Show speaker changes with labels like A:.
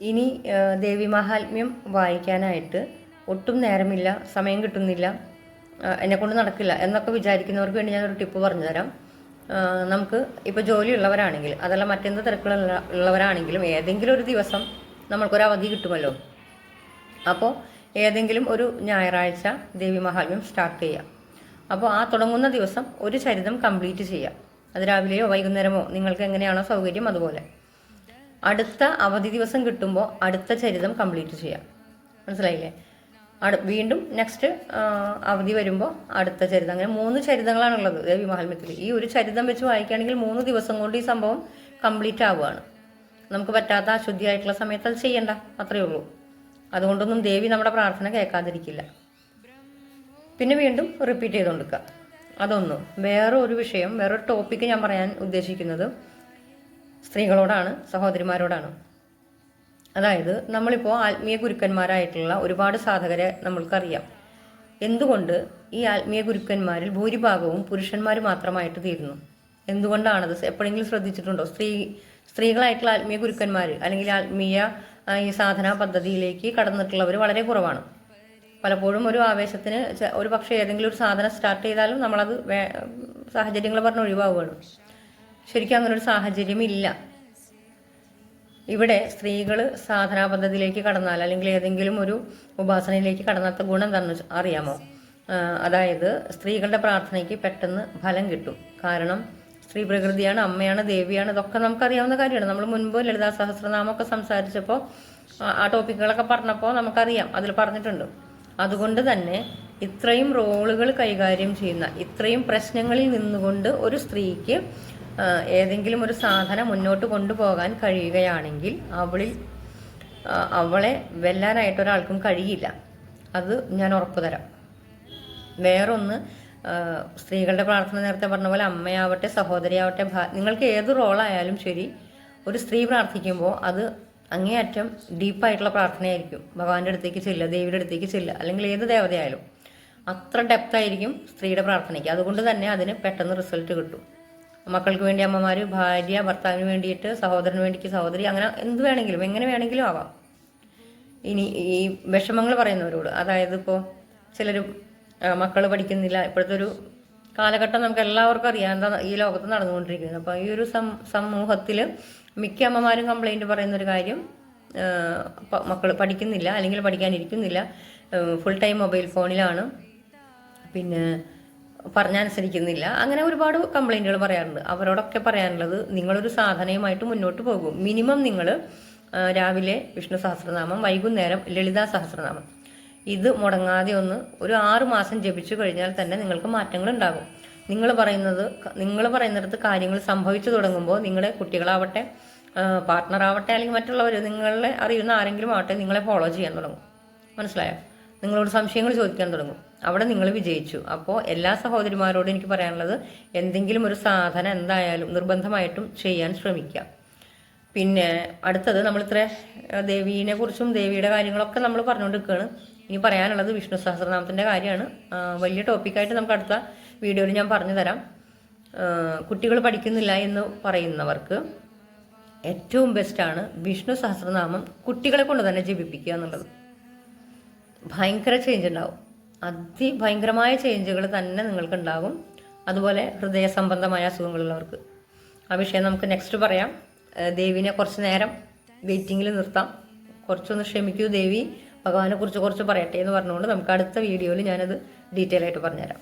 A: ഇനി ദേവി മഹാത്മ്യം വായിക്കാനായിട്ട് ഒട്ടും നേരമില്ല, സമയം കിട്ടുന്നില്ല, എന്നെക്കൊണ്ട് നടക്കില്ല എന്നൊക്കെ വിചാരിക്കുന്നവർക്ക് വേണ്ടി ഞാനൊരു ടിപ്പ് പറഞ്ഞുതരാം. നമുക്ക് ഇപ്പോൾ ജോലിയുള്ളവരാണെങ്കിൽ അതല്ല മറ്റെന്ത് തിരക്കുകളുള്ളവരാണെങ്കിലും ഏതെങ്കിലും ഒരു ദിവസം നമ്മൾക്കൊരു അവധി കിട്ടുമല്ലോ. അപ്പോൾ ഏതെങ്കിലും ഒരു ഞായറാഴ്ച ദേവി മഹാത്മ്യം സ്റ്റാർട്ട് ചെയ്യാം. അപ്പോൾ ആ തുടങ്ങുന്ന ദിവസം ഒരു ചരിതം കംപ്ലീറ്റ് ചെയ്യാം. അത് രാവിലെയോ വൈകുന്നേരമോ നിങ്ങൾക്ക് എങ്ങനെയാണോ സൗകര്യം അതുപോലെ. അടുത്ത അവധി ദിവസം കിട്ടുമ്പോൾ അടുത്ത ചരിതം കംപ്ലീറ്റ് ചെയ്യാം. മനസ്സിലായില്ലേ? വീണ്ടും നെക്സ്റ്റ് അവധി വരുമ്പോൾ അടുത്ത ചരിതം. അങ്ങനെ 3 ചരിതങ്ങളാണുള്ളത് ദേവി മഹാത്മ്യത്തിൽ. ഈ ഒരു ചരിതം വെച്ച് വായിക്കുകയാണെങ്കിൽ 3 ദിവസം കൊണ്ട് ഈ സംഭവം കംപ്ലീറ്റ് ആവുകയാണ്. നമുക്ക് പറ്റാത്ത അശുദ്ധിയായിട്ടുള്ള സമയത്ത് അത് ചെയ്യണ്ട, അത്രയേ ഉള്ളൂ. അതുകൊണ്ടൊന്നും ദേവി നമ്മുടെ പ്രാർത്ഥന കേൾക്കാതിരിക്കില്ല. പിന്നെ വീണ്ടും റിപ്പീറ്റ് ചെയ്തുകൊണ്ടിരിക്കുക. അതൊന്നും വേറൊരു വിഷയം, വേറൊരു ടോപ്പിക്ക് ഞാൻ പറയാൻ ഉദ്ദേശിക്കുന്നത് സ്ത്രീകളോടാണ്, സഹോദരിമാരോടാണ്. അതായത് നമ്മളിപ്പോൾ ആത്മീയ ഗുരുക്കന്മാരായിട്ടുള്ള ഒരുപാട് സാധകരെ നമ്മൾക്കറിയാം. എന്തുകൊണ്ട് ഈ ആത്മീയ ഗുരുക്കന്മാരിൽ ഭൂരിഭാഗവും പുരുഷന്മാർ മാത്രമായിട്ട് തീരുന്നു? എന്തുകൊണ്ടാണത്? എപ്പോഴെങ്കിലും ശ്രദ്ധിച്ചിട്ടുണ്ടോ? സ്ത്രീകളായിട്ടുള്ള ആത്മീയ ഗുരുക്കന്മാർ അല്ലെങ്കിൽ ആത്മീയ ഈ സാധനാ പദ്ധതിയിലേക്ക് കടന്നിട്ടുള്ളവർ വളരെ കുറവാണ്. പലപ്പോഴും ഒരു ആവേശത്തിന് ഒരു പക്ഷേ ഏതെങ്കിലും ഒരു സാധനം സ്റ്റാർട്ട് ചെയ്താലും നമ്മളത് സാഹചര്യങ്ങൾ പറഞ്ഞ് ഒഴിവാവുകയാണ്. ശരിക്കും അങ്ങനെ ഒരു സാഹചര്യം ഇല്ല. ഇവിടെ സ്ത്രീകൾ സാധനാ പദ്ധതിയിലേക്ക് കടന്നാൽ അല്ലെങ്കിൽ ഏതെങ്കിലും ഒരു ഉപാസനയിലേക്ക് കടന്നാത്ത ഗുണം എന്താണെന്ന് അറിയാമോ? അതായത് സ്ത്രീകളുടെ പ്രാർത്ഥനയ്ക്ക് പെട്ടെന്ന് ഫലം കിട്ടും. കാരണം സ്ത്രീ പ്രകൃതിയാണ്, അമ്മയാണ്, ദേവിയാണ്. ഇതൊക്കെ നമുക്കറിയാവുന്ന കാര്യമാണ്. നമ്മൾ മുൻപ് ലളിതാ സഹസ്രനാമമൊക്കെ സംസാരിച്ചപ്പോൾ ആ ടോപ്പിക്കുകളൊക്കെ പറഞ്ഞപ്പോൾ നമുക്കറിയാം, അതിൽ പറഞ്ഞിട്ടുണ്ട്. അതുകൊണ്ട് തന്നെ ഇത്രയും റോളുകൾ കൈകാര്യം ചെയ്യുന്ന, ഇത്രയും പ്രശ്നങ്ങളിൽ നിന്നുകൊണ്ട് ഒരു സ്ത്രീക്ക് ഏതെങ്കിലും ഒരു സാധന മുന്നോട്ട് കൊണ്ടുപോകാൻ കഴിയുകയാണെങ്കിൽ അവളെ വെല്ലാനായിട്ട് ഒരാൾക്കും കഴിയില്ല. അത് ഞാൻ ഉറപ്പു തരാം. വേറൊന്ന്, സ്ത്രീകളുടെ പ്രാർത്ഥന നേരത്തെ പറഞ്ഞ പോലെ അമ്മയാവട്ടെ, സഹോദരിയാവട്ടെ, നിങ്ങൾക്ക് ഏത് റോളായാലും ശരി, ഒരു സ്ത്രീ പ്രാർത്ഥിക്കുമ്പോൾ അത് അങ്ങേയറ്റം ഡീപ്പായിട്ടുള്ള പ്രാർത്ഥനയായിരിക്കും. ഭഗവാന്റെ അടുത്തേക്ക് ചെല്ലുക, ദേവിയുടെ അടുത്തേക്ക് ചെല്ലുക, അല്ലെങ്കിൽ ഏത് ദേവതയായാലും അത്ര ഡെപ്തായിരിക്കും സ്ത്രീയുടെ പ്രാർത്ഥനയ്ക്ക്. അതുകൊണ്ട് തന്നെ അതിന് പെട്ടെന്ന് റിസൾട്ട് കിട്ടും. മക്കൾക്ക് വേണ്ടി അമ്മമാർ, ഭാര്യ ഭർത്താവിന് വേണ്ടിയിട്ട്, സഹോദരന് വേണ്ടിക്ക് സഹോദരി, അങ്ങനെ എന്ത് വേണമെങ്കിലും എങ്ങനെ വേണമെങ്കിലും ആവാം. ഇനി ഈ വിഷമങ്ങൾ പറയുന്നവരോട്, അതായത് ഇപ്പോൾ ചിലർ മക്കൾ പഠിക്കുന്നില്ല, ഇപ്പോഴത്തെ ഒരു കാലഘട്ടം നമുക്ക് എല്ലാവർക്കും അറിയാം എന്താ ഈ ലോകത്ത് നടന്നുകൊണ്ടിരിക്കുന്നത്. അപ്പോൾ ഈ ഒരു സമൂഹത്തിൽ മിക്ക അമ്മമാരും കംപ്ലൈൻറ്റ് പറയുന്നൊരു കാര്യം, മക്കൾ പഠിക്കുന്നില്ല അല്ലെങ്കിൽ പഠിക്കാനിരിക്കുന്നില്ല, ഫുൾ ടൈം മൊബൈൽ ഫോണിലാണ്, പിന്നെ പറഞ്ഞനുസരിക്കുന്നില്ല. അങ്ങനെ ഒരുപാട് കംപ്ലൈൻറ്റുകൾ പറയാറുണ്ട്. അവരോടൊക്കെ പറയാനുള്ളത്, നിങ്ങളൊരു സാധനയുമായിട്ട് മുന്നോട്ട് പോകും. മിനിമം നിങ്ങൾ രാവിലെ വിഷ്ണു സഹസ്രനാമം, വൈകുന്നേരം ലളിതാ സഹസ്രനാമം, ഇത് മുടങ്ങാതെ ഒരു 6 മാസം ജപിച്ചു കഴിഞ്ഞാൽ തന്നെ നിങ്ങൾക്ക് മാറ്റങ്ങൾ ഉണ്ടാകും. നിങ്ങൾ പറയുന്നിടത്ത് കാര്യങ്ങൾ സംഭവിച്ചു തുടങ്ങുമ്പോൾ നിങ്ങളുടെ കുട്ടികളാവട്ടെ, പാർട്ട്ണറാവട്ടെ, അല്ലെങ്കിൽ മറ്റുള്ളവർ, നിങ്ങളെ അറിയുന്ന ആരെങ്കിലും ആവട്ടെ, നിങ്ങളെ ഫോളോ ചെയ്യാൻ തുടങ്ങും. മനസ്സിലായോ? നിങ്ങളോട് സംശയങ്ങൾ ചോദിക്കാൻ തുടങ്ങും. അവിടെ നിങ്ങൾ വിജയിച്ചു. അപ്പോൾ എല്ലാ സഹോദരിമാരോടും എനിക്ക് പറയാനുള്ളത്, എന്തെങ്കിലും ഒരു സാധന എന്തായാലും നിർബന്ധമായിട്ടും ചെയ്യാൻ ശ്രമിക്കുക. പിന്നെ അടുത്തത്, നമ്മളിത്ര ദേവീനെ കുറിച്ചും ദേവിയുടെ കാര്യങ്ങളൊക്കെ നമ്മൾ പറഞ്ഞുകൊണ്ടിരിക്കുകയാണ്. ഇനി പറയാനുള്ളത് വിഷ്ണു സഹസ്രനാമത്തിൻ്റെ കാര്യമാണ്. വലിയ ടോപ്പിക്കായിട്ട് നമുക്ക് അടുത്ത വീഡിയോയിൽ ഞാൻ പറഞ്ഞു തരാം. കുട്ടികൾ പഠിക്കുന്നില്ല എന്ന് പറയുന്നവർക്ക് ഏറ്റവും ബെസ്റ്റാണ് വിഷ്ണു സഹസ്രനാമം കുട്ടികളെ കൊണ്ട് തന്നെ ജപിപ്പിക്കുക എന്നുള്ളത്. ഭയങ്കര ചേഞ്ച് ഉണ്ടാവും. അതിഭയങ്കരമായ ചേഞ്ചുകൾ തന്നെ നിങ്ങൾക്കുണ്ടാകും. അതുപോലെ ഹൃദയ സംബന്ധമായ അസുഖങ്ങളുള്ളവർക്ക്. ആ വിഷയം നമുക്ക് നെക്സ്റ്റ് പറയാം. ദേവിനെ കുറച്ച് നേരം വെയിറ്റിങ്ങിൽ നിർത്താം. കുറച്ചൊന്ന് ക്ഷമിക്കൂ ദേവി, ഭഗവാനെ കുറിച്ച് കുറച്ച് പറയട്ടെ എന്ന് പറഞ്ഞുകൊണ്ട് നമുക്ക് അടുത്ത വീഡിയോയിൽ ഞാനത് ഡീറ്റെയിൽ ആയിട്ട് പറഞ്ഞുതരാം.